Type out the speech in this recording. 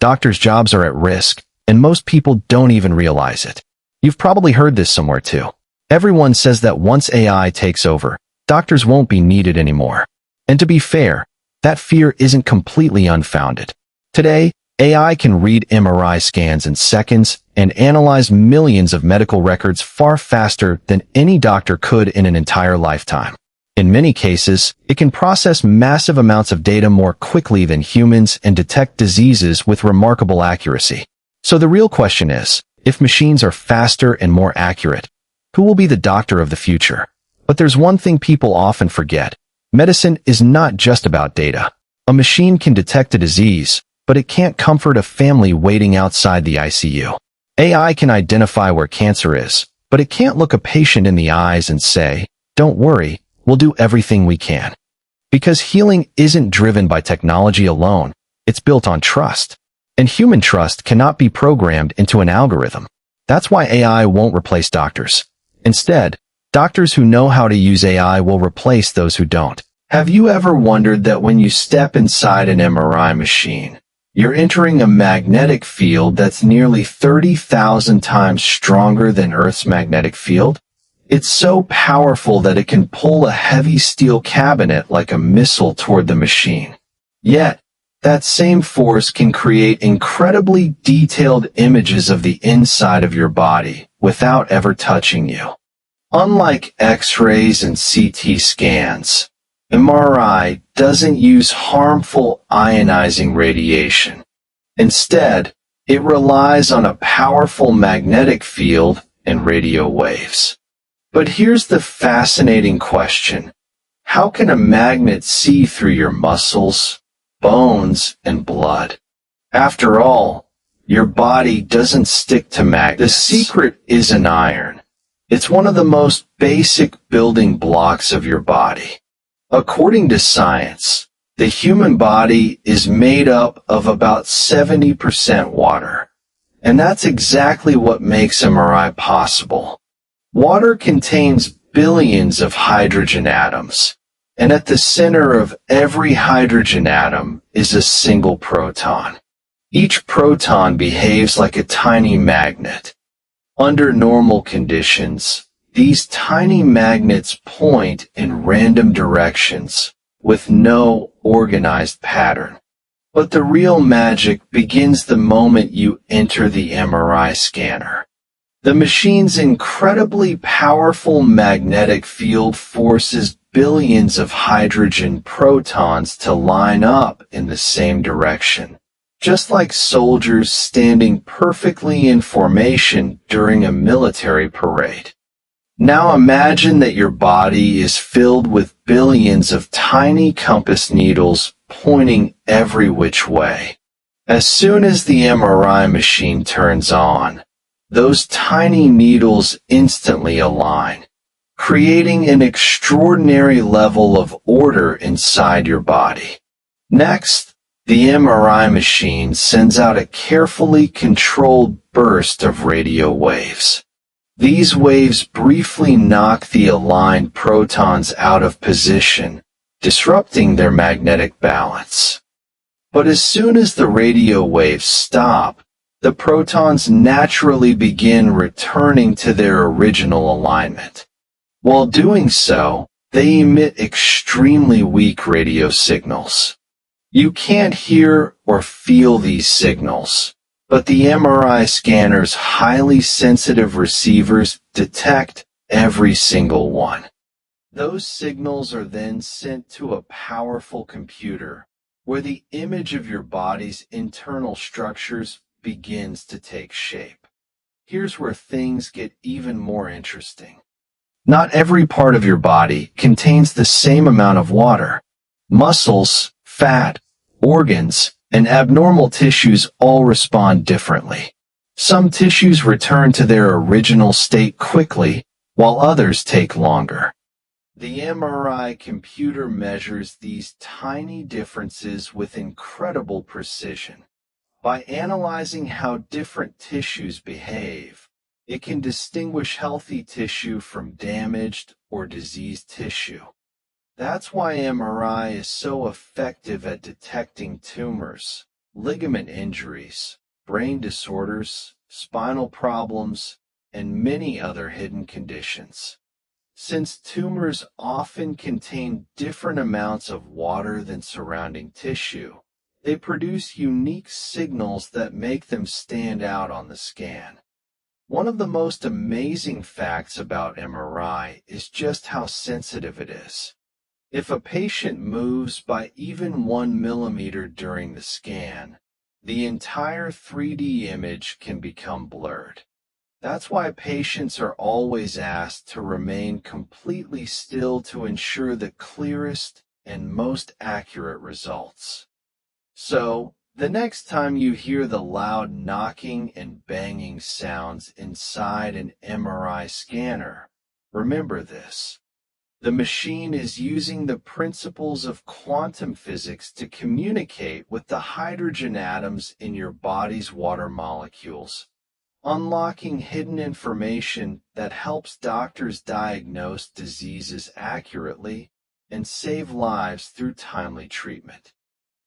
Doctors' jobs are at risk, and most people don't even realize it. You've probably heard this somewhere too. Everyone says that once AI takes over, doctors won't be needed anymore. And to be fair, that fear isn't completely unfounded. Today, AI can read MRI scans in seconds and analyze millions of medical records far faster than any doctor could in an entire lifetime. In many cases, it can process massive amounts of data more quickly than humans and detect diseases with remarkable accuracy. So the real question is, if machines are faster and more accurate, who will be the doctor of the future? But there's one thing people often forget. Medicine is not just about data. A machine can detect a disease, but it can't comfort a family waiting outside the ICU. AI can identify where cancer is, but it can't look a patient in the eyes and say, "Don't worry, we'll do everything we can." Because healing isn't driven by technology alone, it's built on trust. And human trust cannot be programmed into an algorithm. That's why AI won't replace doctors. Instead, doctors who know how to use AI will replace those who don't. Have you ever wondered that when you step inside an MRI machine, you're entering a magnetic field that's nearly 30,000 times stronger than Earth's magnetic field? It's so powerful that it can pull a heavy steel cabinet like a missile toward the machine. Yet, that same force can create incredibly detailed images of the inside of your body without ever touching you. Unlike X-rays and CT scans, MRI doesn't use harmful ionizing radiation. Instead, it relies on a powerful magnetic field and radio waves. But here's the fascinating question. How can a magnet see through your muscles, bones, and blood? After all, your body doesn't stick to magnets. The secret isn't iron. It's one of the most basic building blocks of your body. According to science, the human body is made up of about 70% water. And that's exactly what makes MRI possible. Water contains billions of hydrogen atoms, and at the center of every hydrogen atom is a single proton. Each proton behaves like a tiny magnet. Under normal conditions, these tiny magnets point in random directions with no organized pattern. But the real magic begins the moment you enter the MRI scanner. The machine's incredibly powerful magnetic field forces billions of hydrogen protons to line up in the same direction, just like soldiers standing perfectly in formation during a military parade. Now imagine that your body is filled with billions of tiny compass needles pointing every which way. As soon as the MRI machine turns on, those tiny needles instantly align, creating an extraordinary level of order inside your body. Next, the MRI machine sends out a carefully controlled burst of radio waves. These waves briefly knock the aligned protons out of position, disrupting their magnetic balance. But as soon as the radio waves stop, the protons naturally begin returning to their original alignment. While doing so, they emit extremely weak radio signals. You can't hear or feel these signals, but the MRI scanner's highly sensitive receivers detect every single one. Those signals are then sent to a powerful computer, where the image of your body's internal structures begins to take shape. Here's where things get even more interesting. Not every part of your body contains the same amount of water. Muscles, fat, organs, and abnormal tissues all respond differently. Some tissues return to their original state quickly, while others take longer. The MRI computer measures these tiny differences with incredible precision. By analyzing how different tissues behave, it can distinguish healthy tissue from damaged or diseased tissue. That's why MRI is so effective at detecting tumors, ligament injuries, brain disorders, spinal problems, and many other hidden conditions. Since tumors often contain different amounts of water than surrounding tissue, they produce unique signals that make them stand out on the scan. One of the most amazing facts about MRI is just how sensitive it is. If a patient moves by even 1 millimeter during the scan, the entire 3D image can become blurred. That's why patients are always asked to remain completely still to ensure the clearest and most accurate results. So, the next time you hear the loud knocking and banging sounds inside an MRI scanner, remember this. The machine is using the principles of quantum physics to communicate with the hydrogen atoms in your body's water molecules, unlocking hidden information that helps doctors diagnose diseases accurately and save lives through timely treatment.